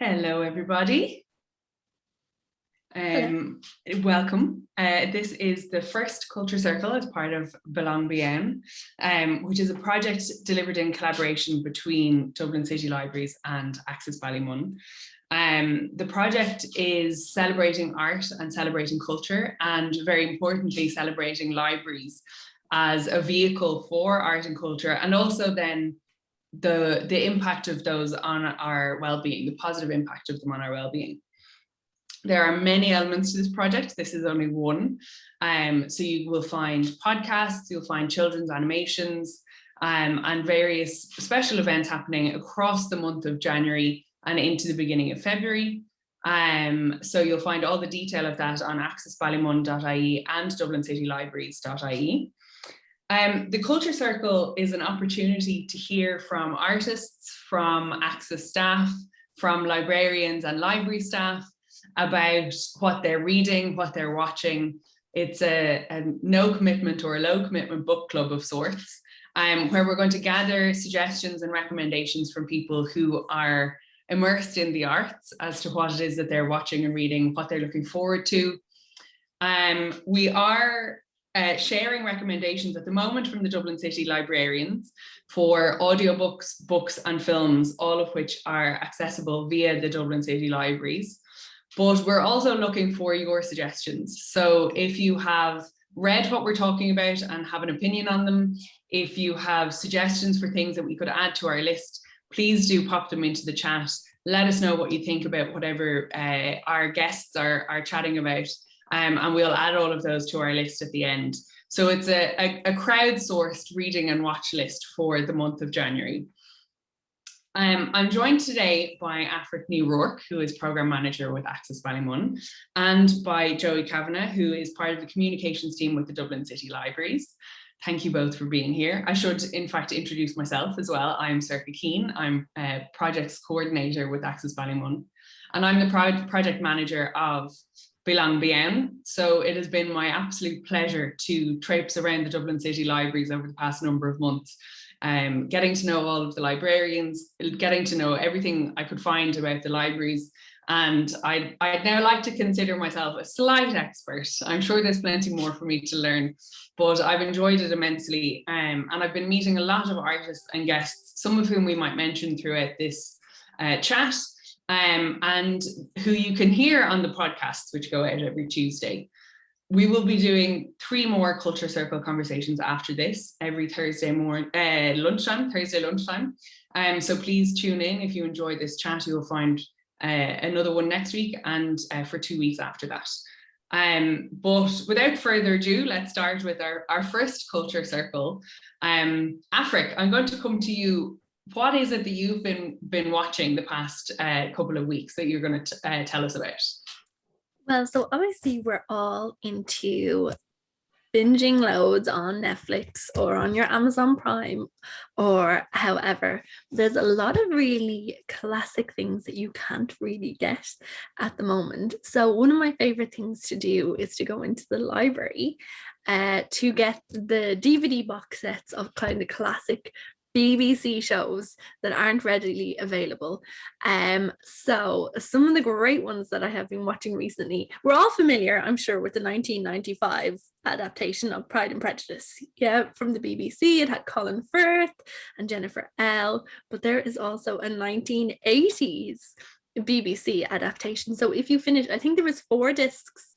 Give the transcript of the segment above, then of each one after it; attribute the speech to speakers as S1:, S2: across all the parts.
S1: Hello, everybody.
S2: Hello.
S1: Welcome. This is the first Culture Circle as part of BeLongBíAnn, which is a project delivered in collaboration between Dublin City Libraries and Access Ballymun. The project is celebrating art and celebrating culture, and very importantly, celebrating libraries as a vehicle for art and culture, and also then the impact of those on our well-being, the positive impact of them on our well-being. There are many elements to this project. This is only one. So you will find podcasts, you'll find children's animations, and various special events happening across the month of January and into the beginning of February. So you'll find all the detail of that on accessballymun.ie and dublincitylibraries.ie. The Culture Circle is an opportunity to hear from artists, from Access staff, from librarians and library staff about what they're reading, what they're watching. It's a no commitment or a low commitment book club of sorts, where we're going to gather suggestions and recommendations from people who are immersed in the arts as to what it is that they're watching and reading, what they're looking forward to. We are sharing recommendations at the moment from the Dublin City Librarians for audiobooks, books and films, all of which are accessible via the Dublin City Libraries. But we're also looking for your suggestions. So if you have read what we're talking about and have an opinion on them, if you have suggestions for things that we could add to our list, please do pop them into the chat. Let us know what you think about whatever our guests are chatting about. And we'll add all of those to our list at the end. So it's a crowdsourced reading and watch list for the month of January. I'm joined today by Aifric Rauirc, who is Programme Manager with Access Ballymun, and by Joey Kavanagh, who is part of the communications team with the Dublin City Libraries. Thank you both for being here. I should, in fact, introduce myself as well. I'm Sorcha Keane. I'm a projects coordinator with Access Ballymun, and I'm the project manager of BeLongBíAnn. So it has been my absolute pleasure to traipse around the Dublin City Libraries over the past number of months, getting to know all of the librarians, getting to know everything I could find about the libraries. And I'd now like to consider myself a slight expert. I'm sure there's plenty more for me to learn, but I've enjoyed it immensely. And I've been meeting a lot of artists and guests, some of whom we might mention throughout this chat, and who you can hear on the podcasts, which go out every Tuesday. We will be doing 3 more Culture Circle conversations after this, every Thursday lunchtime. So please tune in. If you enjoy this chat, you will find another one next week and for 2 weeks after that. But without further ado, let's start with our first Culture Circle. Aifric, I'm going to come to you. What is it that you've been watching the past couple of weeks that you're going to tell us about?
S2: Well, so obviously we're all into binging loads on Netflix or on your Amazon Prime or however. There's a lot of really classic things that you can't really get at the moment. So one of my favorite things to do is to go into the library to get the DVD box sets of kind of classic BBC shows that aren't readily available. So some of the great ones that I have been watching recently, we're all familiar, I'm sure, with the 1995 adaptation of Pride and Prejudice. Yeah, from the BBC. It had Colin Firth and Jennifer L. But there is also a 1980s BBC adaptation. So if you finish, I think there was 4 discs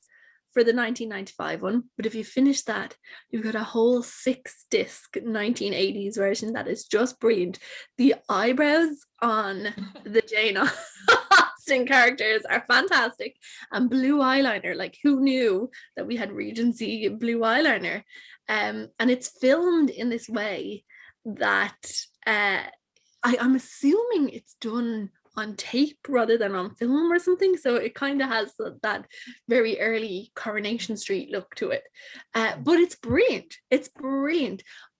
S2: for the 1995 one, but if you finish that, you've got a whole 6-disc 1980s version that is just brilliant. The eyebrows on the Jane Austen characters are fantastic, and blue eyeliner, like who knew that we had Regency blue eyeliner? And it's filmed in this way that I'm assuming it's done on tape rather than on film or something, so it kind of has that very early Coronation Street look to it, but it's brilliant.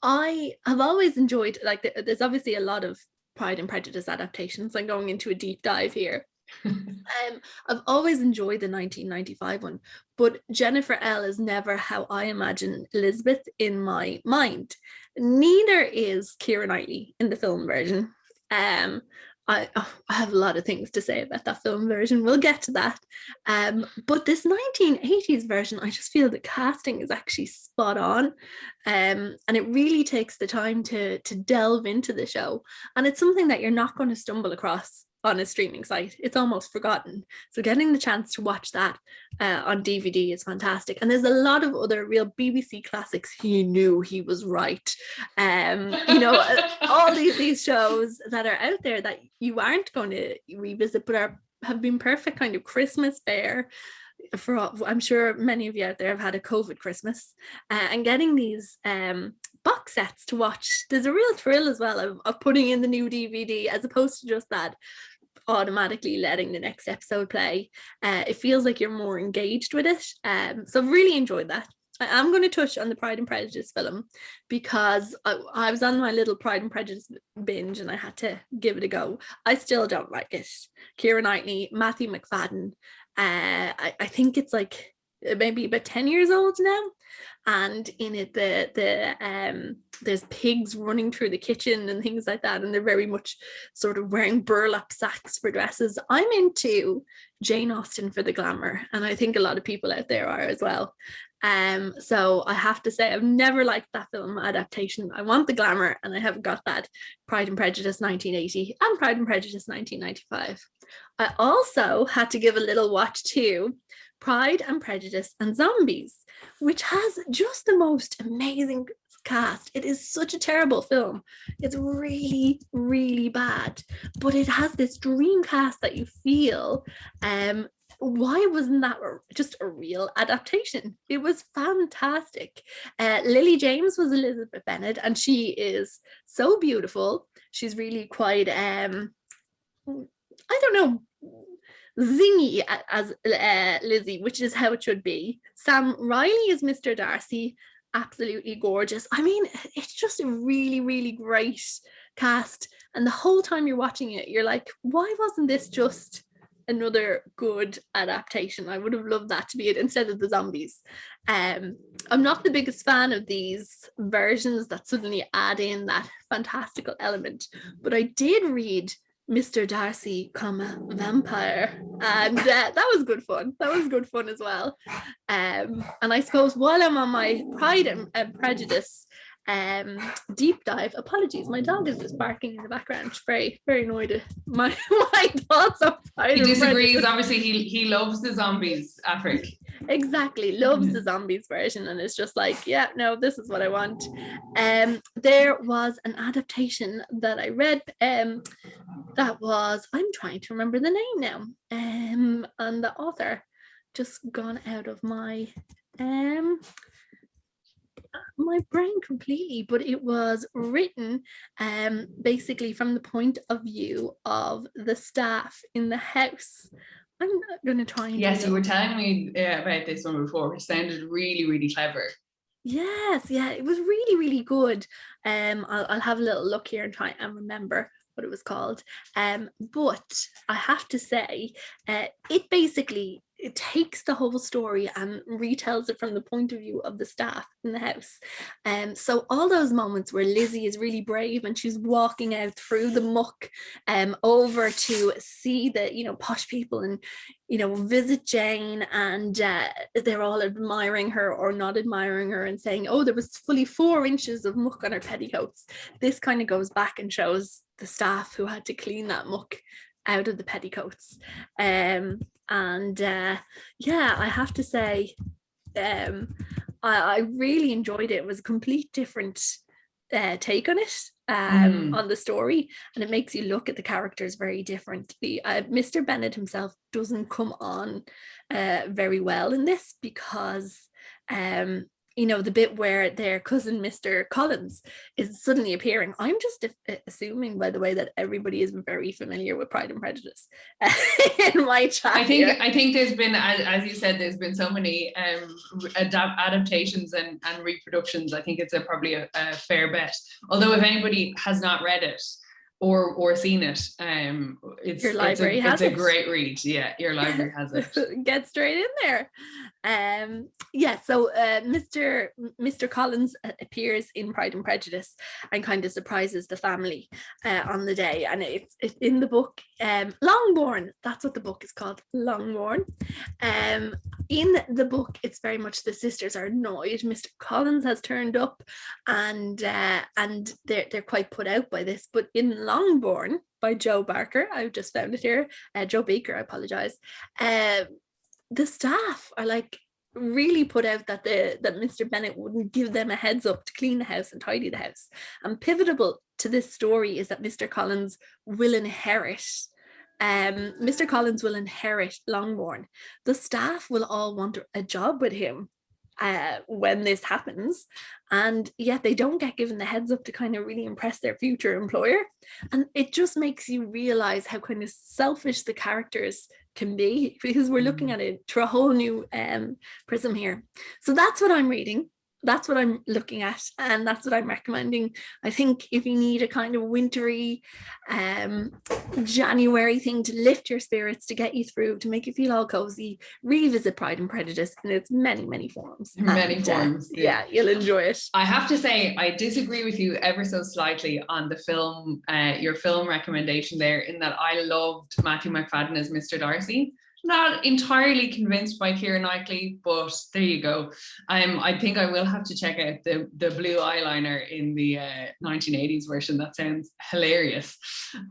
S2: I have always enjoyed, like, there's obviously a lot of Pride and Prejudice adaptations. I'm going into a deep dive here. I've always enjoyed the 1995 one, but Jennifer L is never how I imagine Elizabeth in my mind. Neither is Keira Knightley in the film version. I have a lot of things to say about that film version. We'll get to that. But this 1980s version, I just feel the casting is actually spot on. And it really takes the time to delve into the show. And it's something that you're not going to stumble across on a streaming site. It's almost forgotten. So getting the chance to watch that on DVD is fantastic. And there's a lot of other real BBC classics. He knew he was right. All these shows that are out there that you aren't going to revisit, but have been perfect kind of Christmas fare for all. I'm sure many of you out there have had a COVID Christmas, and getting these box sets to watch, there's a real thrill as well of putting in the new DVD as opposed to just that automatically letting the next episode play. It feels like you're more engaged with it. So I've really enjoyed that. I'm going to touch on the Pride and Prejudice film because I was on my little Pride and Prejudice binge and I had to give it a go. I still don't like it. Keira Knightley, Matthew McFadden. I think it's like maybe about 10 years old now, and in it there's pigs running through the kitchen and things like that, and they're very much sort of wearing burlap sacks for dresses. I'm into Jane Austen for the glamour, and I think a lot of people out there are as well. So I have to say I've never liked that film adaptation. I want the glamour, and I haven't got that. Pride and Prejudice 1980 and Pride and Prejudice 1995. I also had to give a little watch to Pride and Prejudice and Zombies, which has just the most amazing cast. It is such a terrible film. It's really, really bad, but it has this dream cast that you feel. Why wasn't that just a real adaptation? It was fantastic. Lily James was Elizabeth Bennet, and she is so beautiful. She's really quite, I don't know, zingy as Lizzie, which is how it should be. Sam Riley is Mr. Darcy, absolutely gorgeous. I mean, it's just a really, really great cast. And the whole time you're watching it, you're like, why wasn't this just another good adaptation? I would have loved that to be it instead of the zombies. I'm not the biggest fan of these versions that suddenly add in that fantastical element, but I did read Mr. Darcy, Vampire, and that was good fun. That was good fun as well. And I suppose while I'm on my Pride and Prejudice deep dive, apologies, my dog is just barking in the background. She's very, very annoyed at my thoughts on Pride.
S1: He disagrees. Obviously, he loves the zombies, Aifric.
S2: Exactly, loves the zombies version, and it's just like, yeah, no, this is what I want. There was an adaptation that I read that was, I'm trying to remember the name now, and the author just gone out of my brain completely, but it was written basically from the point of view of the staff in the house. I'm not going to try and
S1: yes, you were telling me about this one before, which sounded really, really clever.
S2: Yes, yeah, it was really, really good. I'll have a little look here and try and remember what it was called. But I have to say, it takes the whole story and retells it from the point of view of the staff in the house. So all those moments where Lizzie is really brave and she's walking out through the muck over to see the, posh people and, visit Jane, and they're all admiring her or not admiring her and saying, oh, there was fully 4 inches of muck on her petticoats. This kind of goes back and shows the staff who had to clean that muck out of the petticoats. I have to say, I really enjoyed it. It was a complete different take on it, on the story, and it makes you look at the characters very differently. Mr. Bennet himself doesn't come on very well in this because the bit where their cousin Mr. Collins is suddenly appearing. I'm just assuming, by the way, that everybody is very familiar with Pride and Prejudice in my chat.
S1: I think there's been, as you said, there's been so many adaptations and reproductions. I think it's probably a fair bet. Although if anybody has not read it, or seen it,
S2: Your library has
S1: it's a
S2: it.
S1: great read. Yeah, your library has it.
S2: Get straight in there. Yeah, so Mr. Collins appears in Pride and Prejudice and kind of surprises the family on the day, and it's in the book Longbourn. That's what the book is called, Longbourn. In the book, it's very much the sisters are annoyed Mr. Collins has turned up, and they're quite put out by this. But in Longbourn by Joe Barker, I just found it here, Joe Baker, I apologize. The staff are like really put out that Mr. Bennett wouldn't give them a heads up to clean the house and tidy the house. And pivotal to this story is that Mr. Collins will inherit. Mr. Collins will inherit Longbourn. The staff will all want a job with him when this happens, and yet they don't get given the heads up to kind of really impress their future employer. And it just makes you realize how kind of selfish the characters can be, because we're looking at it through a whole new prism here. So that's what I'm reading. That's what I'm looking at, and that's what I'm recommending. I think if you need a kind of wintry January thing to lift your spirits, to get you through, to make you feel all cozy, revisit Pride and Prejudice in its many forms. Yeah, you'll enjoy it.
S1: I have to say, I disagree with you ever so slightly on the film, your film recommendation there, in that I loved Matthew McFadden as Mr. Darcy. Not entirely convinced by Keira Knightley, but there you go. I think I will have to check out the blue eyeliner in the 1980s version. That sounds hilarious.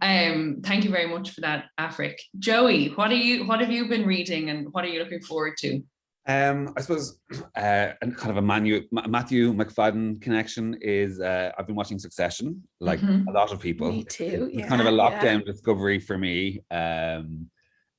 S1: Thank you very much for that, Aifric. Joey, what have you been reading, and what are you looking forward to?
S3: I suppose kind of a Matthew McFadden connection is I've been watching Succession, like a lot of people.
S2: Me too.
S3: It's kind of a lockdown discovery for me.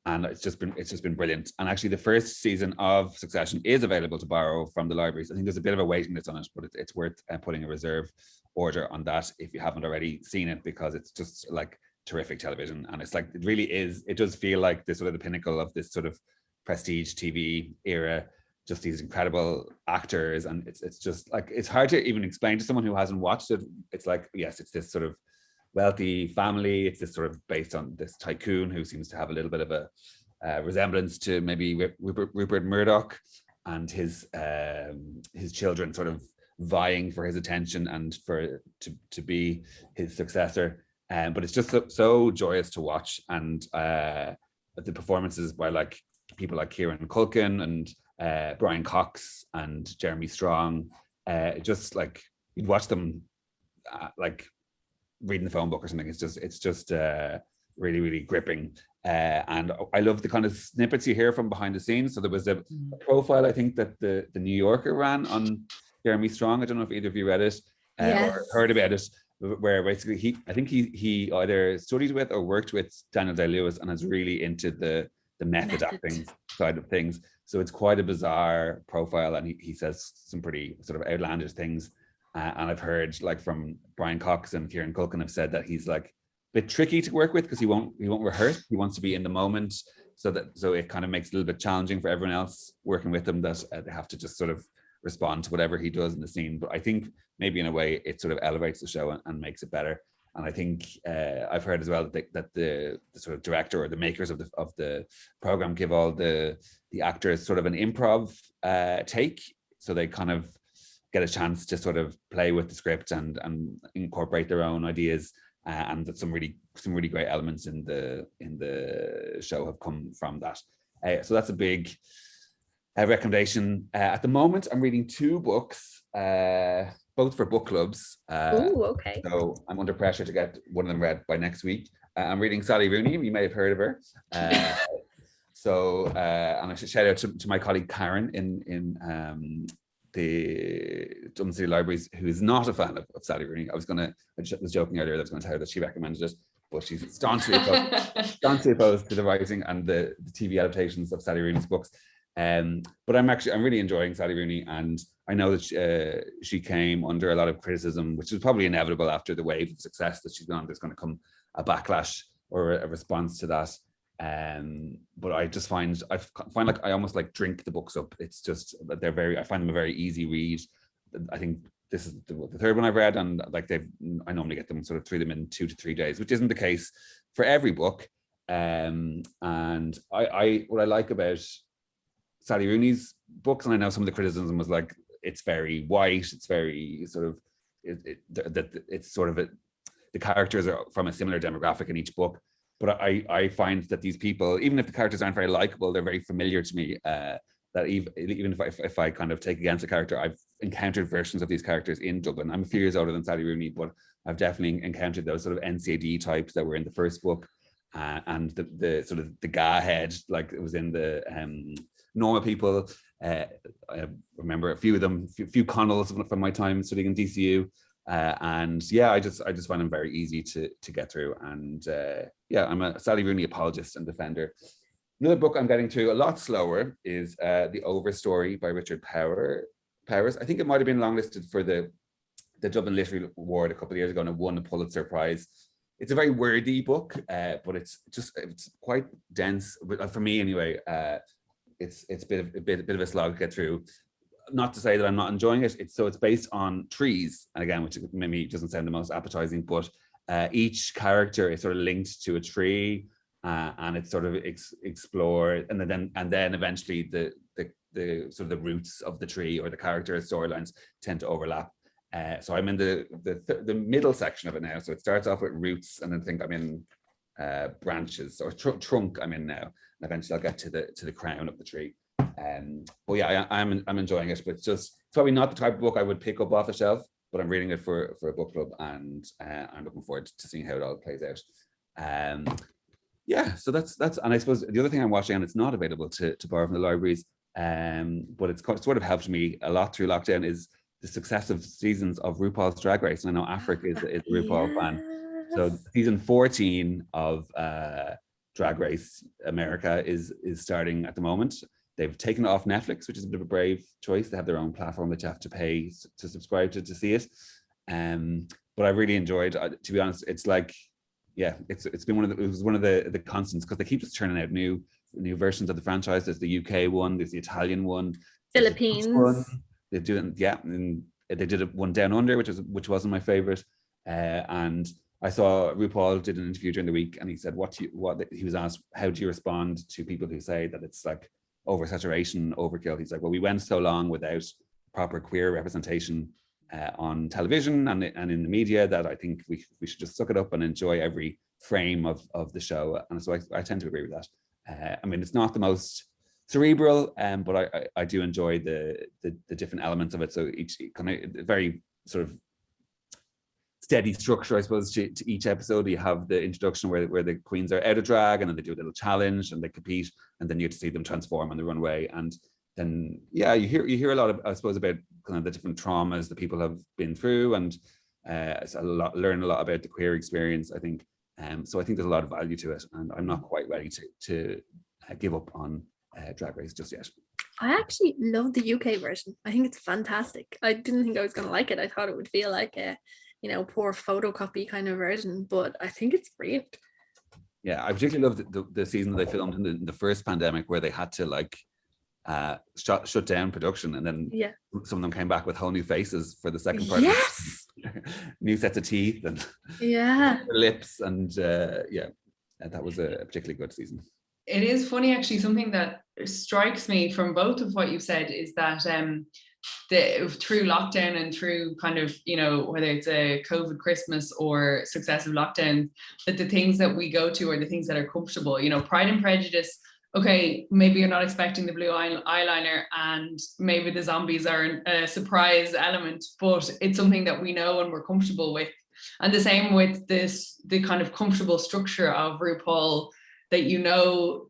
S3: And it's just been brilliant. And actually, the first season of Succession is available to borrow from the libraries. I think there's a bit of a waiting list on it, but it's worth putting a reserve order on that if you haven't already seen it, because it's just like terrific television. And it's like, it really is. It does feel like this sort of the pinnacle of this sort of prestige TV era. Just these incredible actors, and it's just like, it's hard to even explain to someone who hasn't watched it. It's like, yes, it's this sort of wealthy family. It's this sort of based on this tycoon who seems to have a little bit of a resemblance to maybe Rupert Murdoch, and his children sort of vying for his attention and to be his successor. But it's just so joyous to watch, and the performances by like people like Kieran Culkin and Brian Cox and Jeremy Strong, just like you'd watch them like reading the phone book or something. It's just really gripping, and I love the kind of snippets you hear from behind the scenes. So there was a profile, I think, that the New Yorker ran on Jeremy Strong. I don't know if either of you read it or heard about it, where basically he either studied with or worked with Daniel Day-Lewis and is really into the method acting side of things. So it's quite a bizarre profile, and he says some pretty sort of outlandish things. And I've heard like from Brian Cox and Kieran Culkin have said that he's like a bit tricky to work with, because he won't rehearse. He wants to be in the moment, so it kind of makes it a little bit challenging for everyone else working with him, that they have to just sort of respond to whatever he does in the scene. But I think maybe in a way it sort of elevates the show and makes it better. And I think I've heard as well that the sort of director or the makers of the program give all the actors sort of an improv take, so they kind of get a chance to sort of play with the script and incorporate their own ideas, and that some really great elements in the show have come from that. So that's a big recommendation. At the moment, I'm reading 2 books, both for book clubs.
S2: Okay.
S3: So I'm under pressure to get one of them read by next week. I'm reading Sally Rooney. You may have heard of her. And I should shout out to my colleague Karen in the Dublin City Libraries, who is not a fan of Sally Rooney. I was joking earlier that I was going to tell her that she recommended it, but she's staunchly opposed to the writing and the TV adaptations of Sally Rooney's books. But I'm really enjoying Sally Rooney, and I know that she came under a lot of criticism, which is probably inevitable after the wave of success that she's been on. There's going to come a backlash or a response to that. But I just find like I almost like drink the books up. It's just that I find them a very easy read. I think this is the third one I've read, and like I normally get them sort of through them in 2 to 3 days, which isn't the case for every book. And I what I like about Sally Rooney's books, and I know some of the criticism was like it's very white, it's very sort of it's sort of the characters are from a similar demographic in each book, but I find that these people, even if the characters aren't very likable, they're very familiar to me. That even if I kind of take against a character, I've encountered versions of these characters in Dublin. I'm a few years older than Sally Rooney, but I've definitely encountered those sort of NCAD types that were in the first book, and the sort of the ga head, like it was in the normal people. I remember a few of them, a few Connells from my time studying in DCU. And yeah, I just find them very easy to get through. And yeah, I'm a Sally Rooney apologist and defender. Another book I'm getting through a lot slower is The Overstory by Richard Powers. I think it might have been longlisted for the Dublin Literary Award a couple of years ago, and it won the Pulitzer Prize. It's a very wordy book, but it's quite dense. But for me anyway, it's a bit of a slog to get through. Not to say that I'm not enjoying it. It's based on trees, and again, which maybe doesn't sound the most appetizing, but each character is sort of linked to a tree, and it's sort of explored, and then eventually the sort of the roots of the tree or the character storylines tend to overlap. So I'm in the middle section of it now. So it starts off with roots, and then I think I'm in branches or trunk. I'm in now, and eventually I'll get to the crown of the tree. But yeah, I'm enjoying it. But it's probably not the type of book I would pick up off the shelf. But I'm reading it for a book club, and I'm looking forward to seeing how it all plays out. Yeah, so that's and I suppose the other thing I'm watching, and it's not available to borrow from the libraries, but it's sort of helped me a lot through lockdown, is the successive seasons of RuPaul's Drag Race. And I know Aifric is a RuPaul fan. So season 14 of Drag Race America is starting at the moment. They've taken it off Netflix, which is a bit of a brave choice. They have their own platform that you have to pay to subscribe to see it. But I really enjoyed, to be honest, it's like, yeah, it's been it was one of the constants, because they keep just churning out new versions of the franchise. There's the UK one, there's the Italian one,
S2: Philippines
S3: one. They do it, yeah, and they did one Down Under, which wasn't my favorite. And I saw RuPaul did an interview during the week, and he said he was asked, how do you respond to people who say that it's like oversaturation, overkill? He's like, well, we went so long without proper queer representation on television and in the media that I think we should just suck it up and enjoy every frame of the show. And so I tend to agree with that. I mean, it's not the most cerebral, but I do enjoy the different elements of it. So each kind of very sort of steady structure, I suppose, to each episode. You have the introduction where the queens are out of drag, and then they do a little challenge and they compete, and then you get to see them transform on the runway. And then, yeah, you hear a lot of, I suppose, about kind of the different traumas that people have been through, and learn a lot about the queer experience, I think. So I think there's a lot of value to it, and I'm not quite ready to give up on Drag Race just yet.
S2: I actually love the UK version. I think it's fantastic. I didn't think I was going to like it. I thought it would feel like a, poor photocopy kind of version, but I think it's great.
S3: Yeah, I particularly loved the season that they filmed in the first pandemic, where they had to like shut down production, and then some of them came back with whole new faces for the second part.
S2: Yes.
S3: New sets of teeth and lips, and that was a particularly good season.
S1: It is funny, actually. Something that strikes me from both of what you've said is that through lockdown and through kind of, whether it's a COVID Christmas or successive lockdowns, that the things that we go to are the things that are comfortable. Pride and Prejudice, okay, maybe you're not expecting the blue eyeliner, and maybe the zombies are a surprise element, but it's something that we know and we're comfortable with. And the same with the kind of comfortable structure of RuPaul, that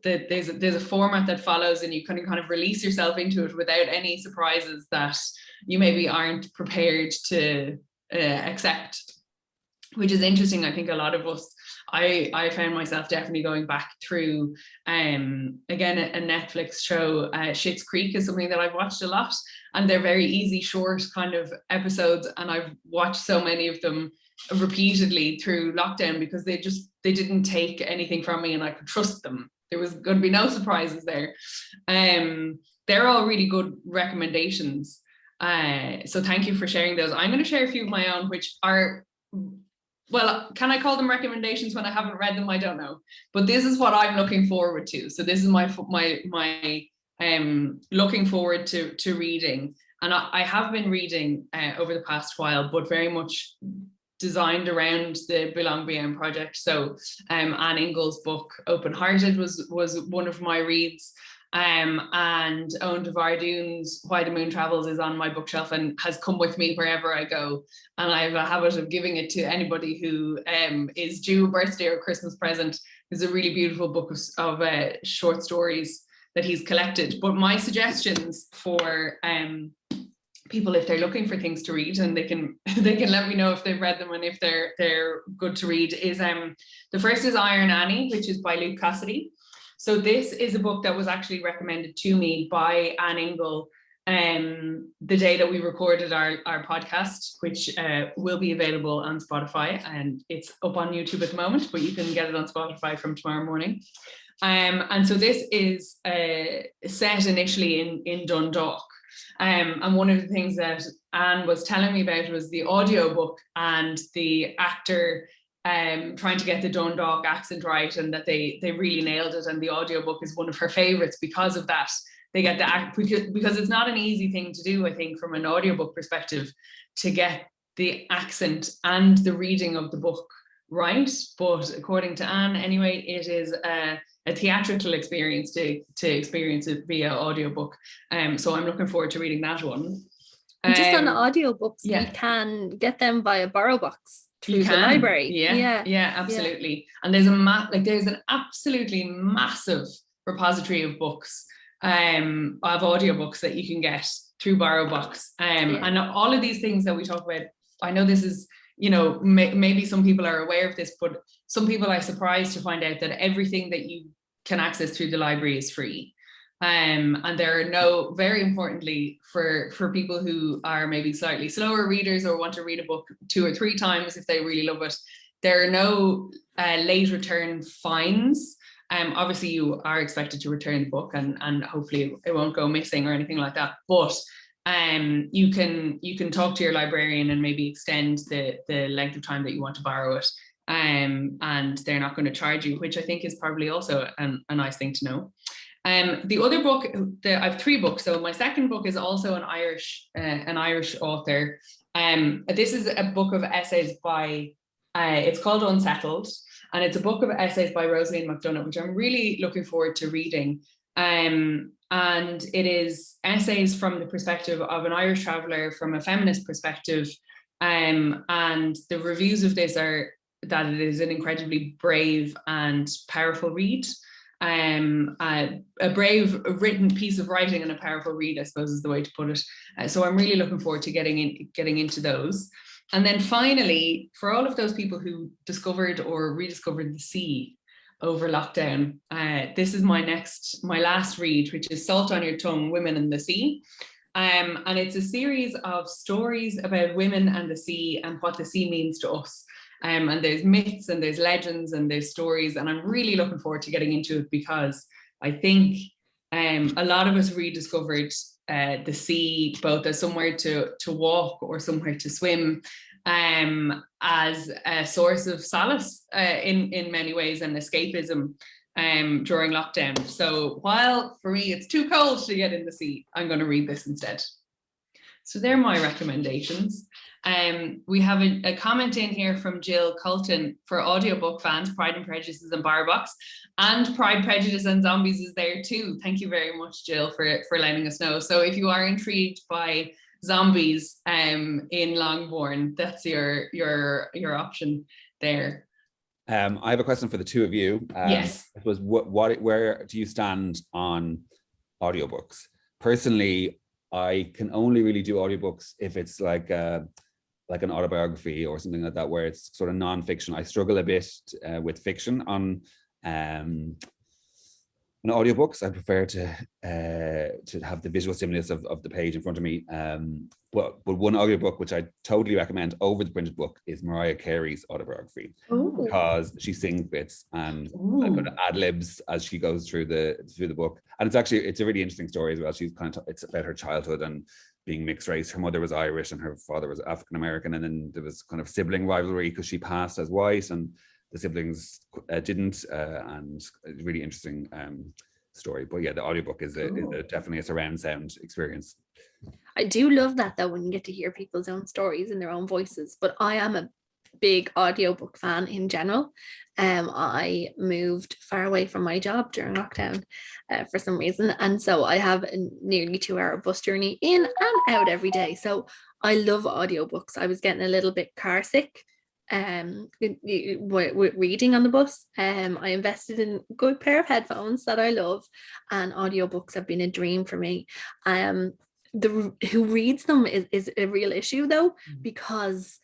S1: that there's a format that follows, and you can kind of release yourself into it without any surprises that you maybe aren't prepared to accept, which is interesting. I think a lot of us, I found myself definitely going back through, again, a Netflix show, Schitt's Creek is something that I've watched a lot, and they're very easy, short kind of episodes, and I've watched so many of them repeatedly through lockdown, because they didn't take anything from me, and I could trust them. There was going to be no surprises there. They're all really good recommendations. So thank you for sharing those. I'm going to share a few of my own, which are, well, can I call them recommendations when I haven't read them? I don't know, but this is what I'm looking forward to. So this is my looking forward to reading, and I have been reading over the past while, but very much designed around the BeLongBíAnn project. So Anne Ingall's book Open Hearted was one of my reads. And Owen de Vardoon's Why the Moon Travels is on my bookshelf and has come with me wherever I go. And I have a habit of giving it to anybody who is due a birthday or Christmas present. It's a really beautiful book of short stories that he's collected. But my suggestions for people, if they're looking for things to read, and they can let me know if they've read them and if they're good to read, is the first is Iron Annie, which is by Luke Cassidy. So this is a book that was actually recommended to me by Anne Ingle the day that we recorded our podcast, which will be available on Spotify, and it's up on YouTube at the moment, but you can get it on Spotify from tomorrow morning. And so this is set initially in Dundalk. And one of the things that Anne was telling me about was the audiobook and the actor trying to get the Dundalk accent right, and that they really nailed it, and the audiobook is one of her favorites because of that. They get the act because it's not an easy thing to do, I think, from an audiobook perspective, to get the accent and the reading of the book right. But according to Anne, anyway, it is a theatrical experience to experience it via audiobook. So I'm looking forward to reading that one.
S2: And just on the audiobooks,
S1: yeah.
S2: you can get them via BorrowBox through the library.
S1: Yeah, absolutely. Yeah. And there's there's an absolutely massive repository of books, of audiobooks that you can get through BorrowBox. And all of these things that we talk about, I know this is, maybe some people are aware of this, but some people are surprised to find out that everything that you can access through the library is free. And there are very importantly, for people who are maybe slightly slower readers or want to read a book 2 or 3 times if they really love it, there are no late return fines. Obviously you are expected to return the book, and hopefully it won't go missing or anything like that, but you can talk to your librarian and maybe extend the length of time that you want to borrow it, and they're not going to charge you, which I think is probably also a nice thing to know. The other book, I have 3 books. So my second book is also an Irish author. This is a book of essays by, it's called Unsettled, and it's a book of essays by Rosaleen McDonagh, which I'm really looking forward to reading. And it is essays from the perspective of an Irish traveller, from a feminist perspective. And the reviews of this are that it is an incredibly brave and powerful read. A brave written piece of writing and a powerful read, I suppose, is the way to put it. So I'm really looking forward to getting into those. And then finally, for all of those people who discovered or rediscovered the sea over lockdown, this is my last read, which is Salt on Your Tongue, Women and the Sea. And it's a series of stories about women and the sea and what the sea means to us. And there's myths and there's legends and there's stories, and I'm really looking forward to getting into it, because I think a lot of us rediscovered the sea both as somewhere to walk or somewhere to swim, as a source of solace in many ways, and escapism during lockdown. So while for me it's too cold to get in the sea, I'm going to read this instead. So they're my recommendations. We have a comment in here from Jill Colton for audiobook fans. Pride and Prejudice is in BarBox, and Pride, Prejudice and Zombies is there too. Thank you very much, Jill, for letting us know. So if you are intrigued by zombies in Longbourn, that's your option there.
S3: I have a question for the two of you.
S1: Yes.
S3: It was where do you stand on audiobooks? Personally, I can only really do audiobooks if it's like an autobiography or something like that, where it's sort of non-fiction. I struggle a bit with fiction on audiobooks. I prefer to have the visual stimulus of the page in front of me. But one audiobook which I totally recommend over the printed book is Mariah Carey's Autobiography.
S2: Ooh.
S3: Because she sings bits and ad-libs as she goes through the book, and it's a really interesting story as well. It's about her childhood and being mixed race. Her mother was Irish and her father was African American, and then there was kind of sibling rivalry because she passed as white and the siblings didn't, and a really interesting story. But yeah, the audiobook is definitely a surround sound experience.
S2: I do love that though, when you get to hear people's own stories in their own voices. But I am a big audiobook fan in general. I moved far away from my job during lockdown for some reason, and so I have a nearly 2-hour bus journey in and out every day. So I love audiobooks. I was getting a little bit car sick with reading on the bus. I invested in a good pair of headphones that I love, and audiobooks have been a dream for me. Who reads them is a real issue though, because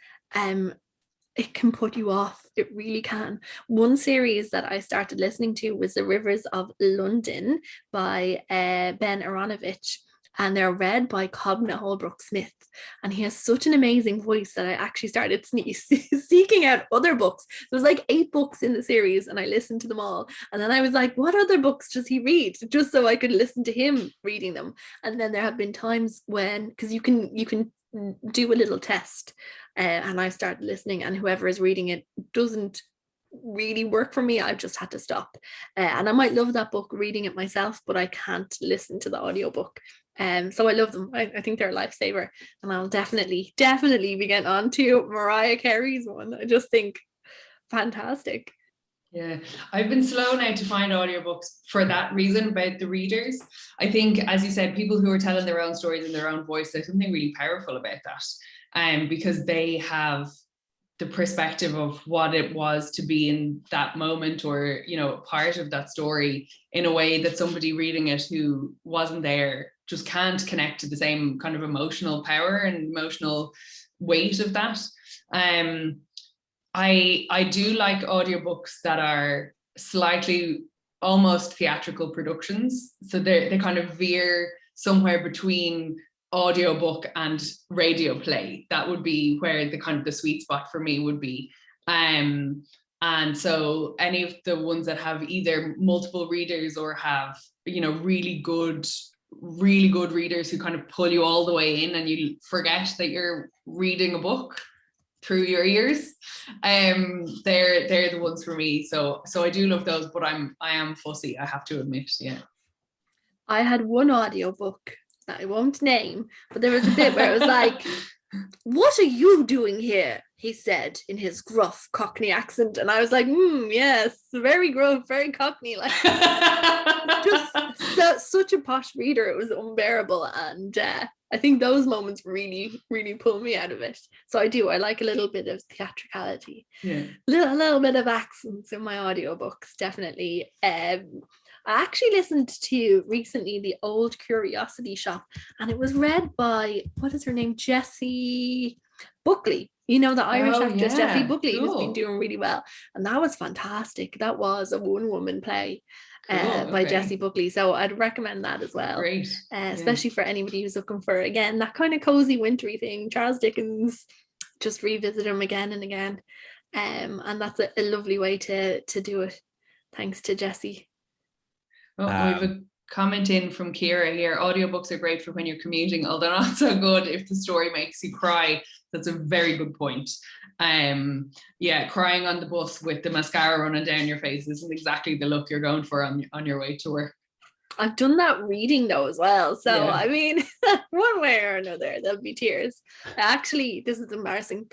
S2: it can put you off. It really can. One series that I started listening to was The Rivers of London by Ben Aronovich, and they're read by Kavanagh Holbrook-Smith, and he has such an amazing voice that I actually started seeking out other books. There was like 8 books in the series, and I listened to them all, and then I was like, what other books does he read, just so I could listen to him reading them. And then there have been times when, because you can do a little test, and I started listening, and whoever is reading it doesn't really work for me, I've just had to stop. And I might love that book reading it myself, but I can't listen to the audiobook. So I love them. I think they're a lifesaver, and I'll definitely be getting on to Mariah Carey's one. I just think fantastic.
S1: Yeah, I've been slow now to find audiobooks for that reason, about the readers. I think, as you said, people who are telling their own stories in their own voice, there's something really powerful about that, because they have the perspective of what it was to be in that moment, or, you know, part of that story, in a way that somebody reading it who wasn't there just can't connect to the same kind of emotional power and emotional weight of that. I do like audiobooks that are slightly almost theatrical productions. So they kind of veer somewhere between audiobook and radio play. That would be where the kind of the sweet spot for me would be. And so any of the ones that have either multiple readers or have, you know, really good readers who kind of pull you all the way in and you forget that you're reading a book through your ears, they're the ones for me. So I do love those, but I am fussy, I have to admit. Yeah,
S2: I had one audiobook that I won't name, but there was a bit where it was like, what are you doing here, he said in his gruff Cockney accent, and I was like, yes, very gruff, very Cockney, like just such a posh reader. It was unbearable, and I think those moments really pull me out of it. So I like a little bit of theatricality, a little bit of accents in my audiobooks, definitely. I actually listened to recently The Old Curiosity Shop, and it was read by, what is her name, Jessie Buckley, you know, the Irish actress Jessie Buckley, who's been doing really well, and that was fantastic. That was a one-woman play by Jessie Buckley, so I'd recommend that as well.
S1: Great.
S2: Especially for anybody who's looking for, again, that kind of cozy wintry thing. Charles Dickens, just revisit him again and again, and that's a lovely way to do it. Thanks to Jessie.
S1: Oh, we have a comment in from Kira here. Audiobooks are great for when you're commuting, although not so good if the story makes you cry. That's a very good point. Yeah, crying on the bus with the mascara running down your face isn't exactly the look you're going for on your way to work.
S2: I've done that reading though as well. So I mean, one way or another, there'll be tears. Actually, this is embarrassing.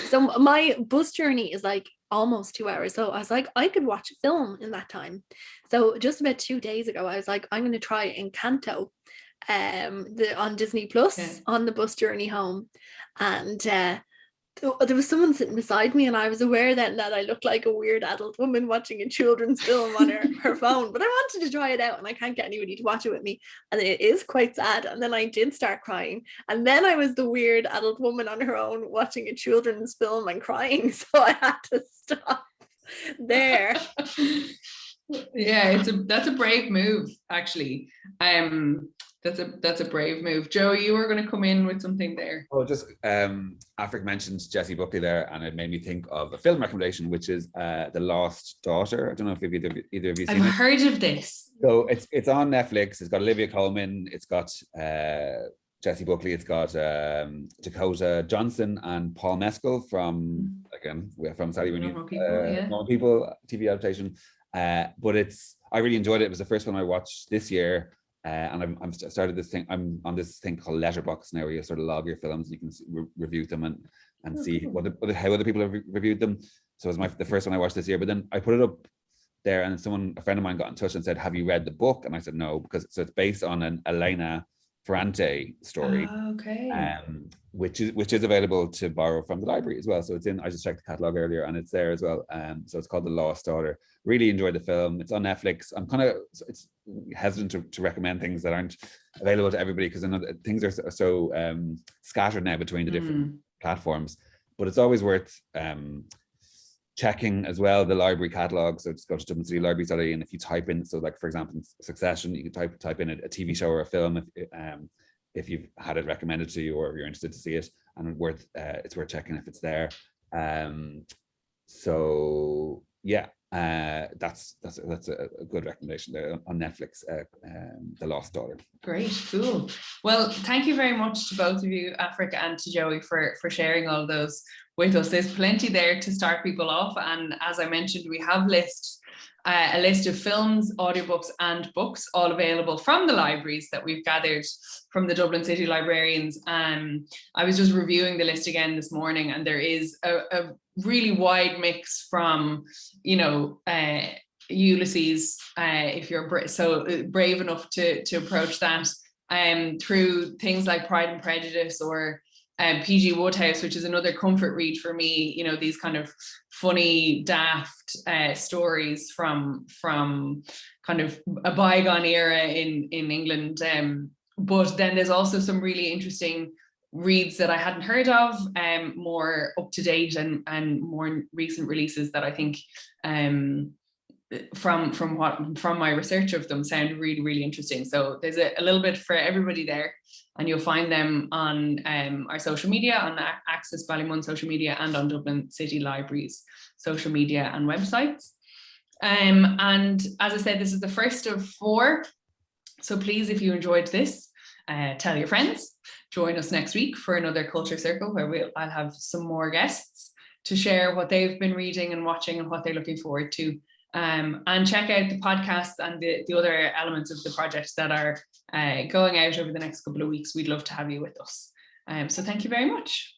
S2: So my bus journey is like almost 2 hours. So I was like, I could watch a film in that time. So just about 2 days ago, I was like, I'm going to try Encanto on Disney Plus on the bus journey home. And there was someone sitting beside me, and I was aware then that I looked like a weird adult woman watching a children's film on her phone, but I wanted to try it out, and I can't get anybody to watch it with me, and it is quite sad. And then I did start crying, and then I was the weird adult woman on her own watching a children's film and crying, so I had to stop there.
S1: Yeah, that's a brave move, actually. That's a brave move. Joe, you were going to come in with something there.
S3: Oh, just Aifric mentioned Jessie Buckley there, and it made me think of a film recommendation, which is The Lost Daughter. I don't know if either of you seen it.
S1: I've heard of this.
S3: So it's on Netflix. It's got Olivia Colman. It's got Jessie Buckley. It's got Dakota Johnson and Paul Mescal from Sally Rooney,
S1: Normal People, yeah.
S3: Normal People TV adaptation. But I really enjoyed it. It was the first one I watched this year. And I'm started this thing. I'm on this thing called Letterboxd now, where you sort of log your films. You can review them and see
S1: cool.
S3: how other people have reviewed them. So it was the first one I watched this year. But then I put it up there, and a friend of mine got in touch and said, "Have you read the book?" And I said, "No," because it's based on an Elena Ferrante story, which is available to borrow from the library as well. So it's in. I just checked the catalog earlier, and it's there as well. So it's called The Lost Daughter. Really enjoyed the film. It's on Netflix. I'm kind of hesitant to recommend things that aren't available to everybody, because I know that things are so scattered now between the different platforms. But it's always worth checking as well the library catalog. So just go to Dublin City Libraries, and if you type in, so like for example, Succession, you can type in a TV show or a film if you've had it recommended to you, or if you're interested to see it, and it's worth checking if it's there. So yeah, that's a good recommendation there on Netflix. The Lost Daughter.
S1: Great, cool. Well, thank you very much to both of you, Aifric and to Joey, for sharing all those with us. There's plenty there to start people off, and as I mentioned, we have a list of films, audiobooks and books, all available from the libraries that we've gathered from the Dublin City Librarians. I was just reviewing the list again this morning, and there is a really wide mix from, Ulysses, if you're brave enough to approach that, through things like Pride and Prejudice, or P.G. Wodehouse, which is another comfort read for me. These kind of funny, daft stories from kind of a bygone era in England. But then there's also some really interesting reads that I hadn't heard of, more up to date and more recent releases that I think from my research of them sound really, really interesting. So there's a little bit for everybody there, and you'll find them on our social media, on Access Ballymun social media, and on Dublin City Libraries social media and websites. And as I said, this is the first of 4. So please, if you enjoyed this, tell your friends. Join us next week for another Culture Circle, where I'll have some more guests to share what they've been reading and watching and what they're looking forward to. And check out the podcast and the other elements of the projects that are going out over the next couple of weeks. We'd love to have you with us. So thank you very much.